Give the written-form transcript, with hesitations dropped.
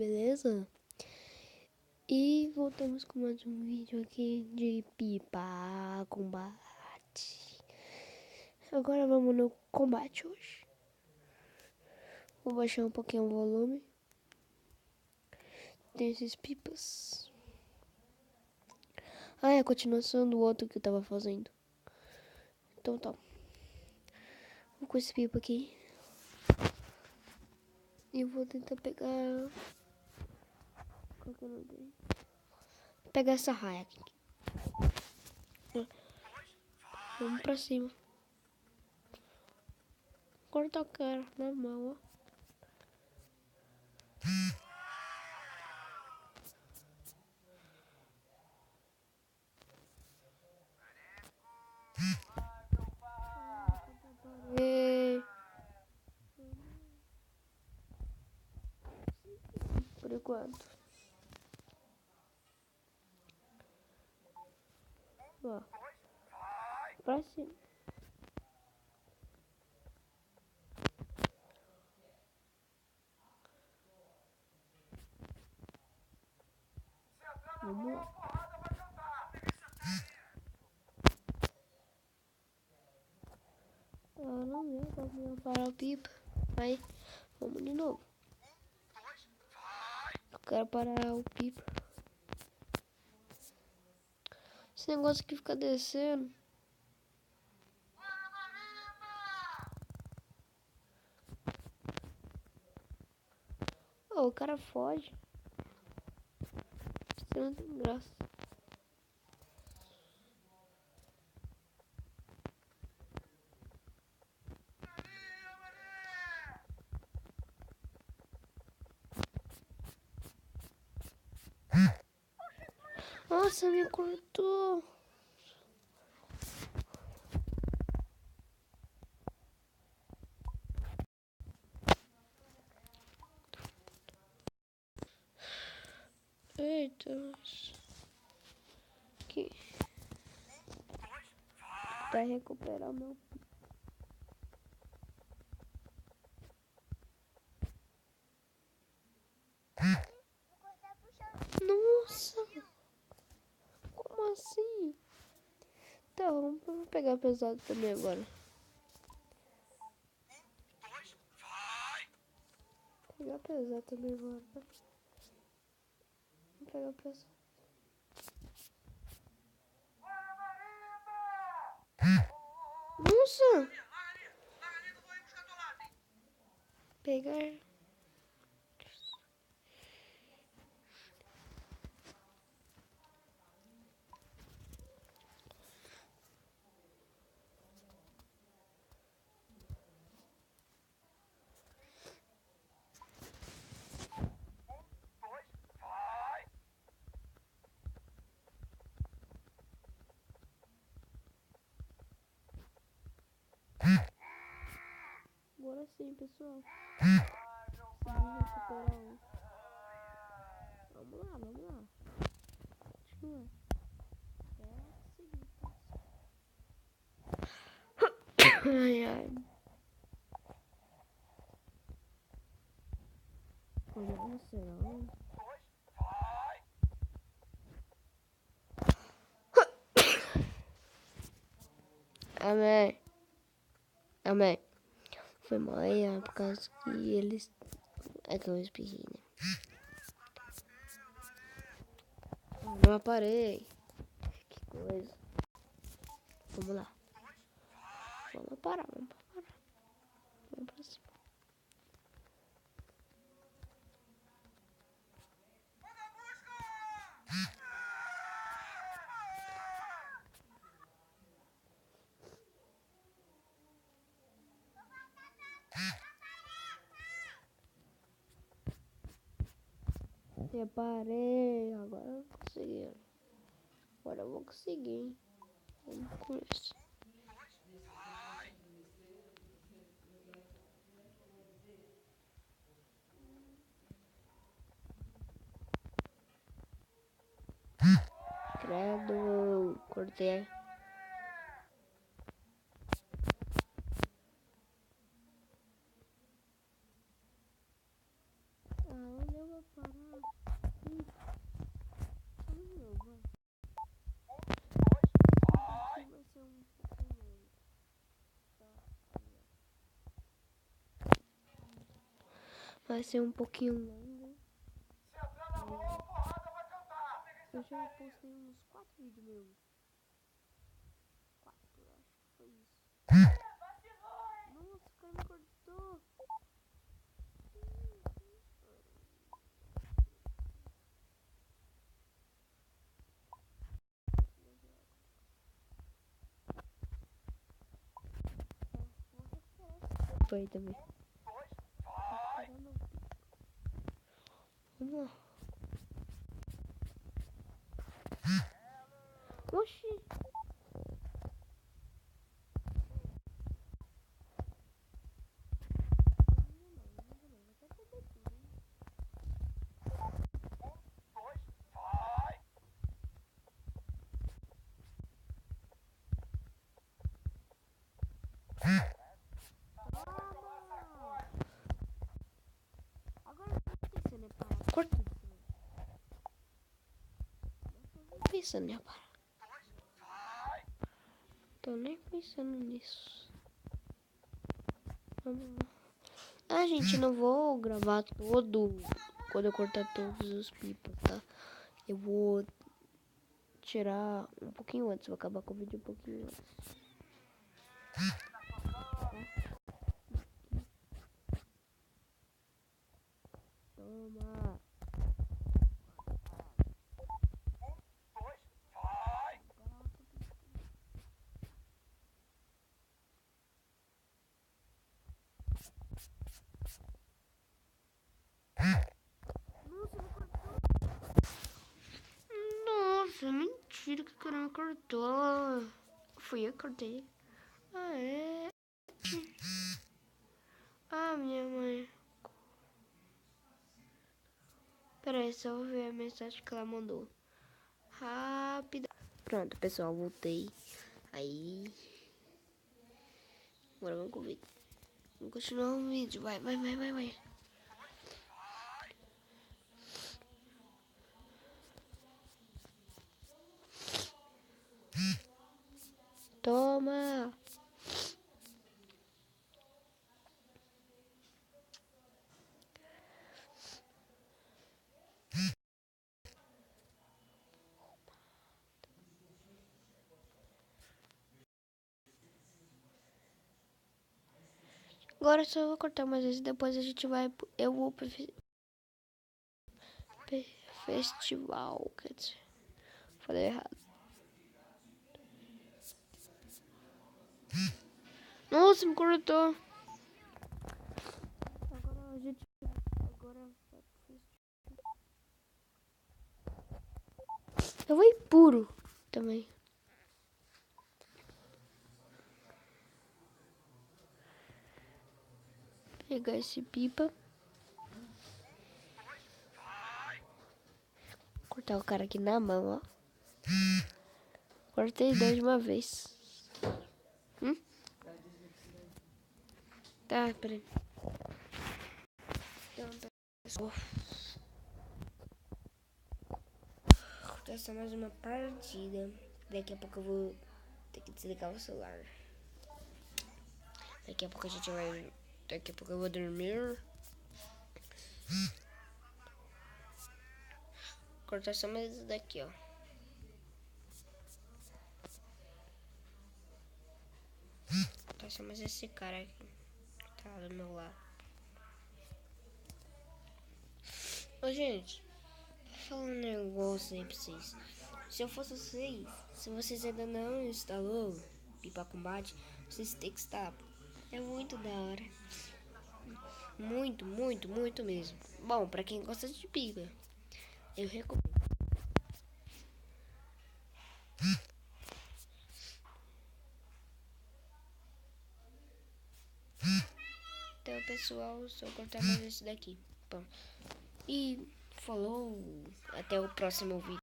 beleza? E voltamos com mais um vídeo aqui de pipa combate. Agora vamos no combate hoje. Vou baixar um pouquinho o volume. Tem esses pipas. Ah, é a continuação do outro que eu tava fazendo. Então tá. Vou com esse pipa aqui. E vou tentar pegar... Qual que é o nome dele? Pegar essa raia aqui. Vamos pra cima. Corta o cara, normal, ó. E... Por enquanto. Ó. Pra cima. Vamos lá. Não deu pra parar o pipa. Aí, vamos de novo. Eu quero parar o pipa. Esse negócio aqui fica descendo. Oh, o cara foge. Isso não tem graça. Nossa, me cortou. Eita. Aqui. Pra recuperar meu... Nossa. Como assim? Tá, vamos pegar pesado também agora. Pegar pesado também agora. Vamos pegar pesado. Nossa! Pegar. Agora sim, pessoal. Vamos recuperar um. Vamos lá, vamos lá. Continua. É seguir. Ai, ai. Olha, será? Amém. Amém. Foi mal aí, por causa que eles... É que eu espirrei, né? Não aparei. Que coisa. Vamos lá. Vamos parar, vamos parar. Vamos pra cima. Reparei. Agora eu consegui. Agora eu vou conseguir, hein? Vamos com isso. Credo. Cortei. Onde eu vou parar? Vai ser um pouquinho longo. Eu já postei uns 4 vídeos meus. 4, acho que foi isso. Nossa, o cara me cortou. Foi também. Vamos lá. Oxi. Agora eu tô pensando em parar. Corta. Pensando em parar. Tô nem pensando nisso. Vamos lá. Ah, gente, não vou gravar todo quando eu cortar todos os pipas, tá? Eu vou tirar um pouquinho antes, vou acabar com o vídeo um pouquinho antes. Toma. Nossa, mentira que o cara me cortou. Fui eu que cortei. Ah, é? Ah, minha mãe. Pera aí, só vou ver a mensagem que ela mandou. Rápida. Pronto, pessoal, voltei. Aí. Agora vamos com o vídeo. Vamos continuar o vídeo. Vai. Toma. Agora só vou cortar mais vezes. Depois a gente vai. Eu vou pro festival. Quer dizer, falei errado. Nossa, me cortou. Agora a gente. Agora vai pro festival. Eu vou ir puro também. Pegar esse pipa. Cortar o cara aqui na mão, ó. Cortei 2 de uma vez. Tá, peraí. Então, pessoal. Vou testar mais uma partida. Daqui a pouco eu vou ter que desligar o celular. Daqui a pouco a gente vai. Daqui a pouco eu vou dormir. Cortar só mais isso daqui, ó. Cortar só mais esse cara aqui. Que tá do meu lado. Ô, gente. Vou falar um negócio aí pra vocês. Se eu fosse vocês, se vocês ainda não instalou Pipa Combate, vocês têm que instalar. É muito da hora. Muito mesmo. Bom, pra quem gosta de pipa, eu recomendo. Então, pessoal, só cortar mais esse daqui. Bom, e falou. Até o próximo vídeo.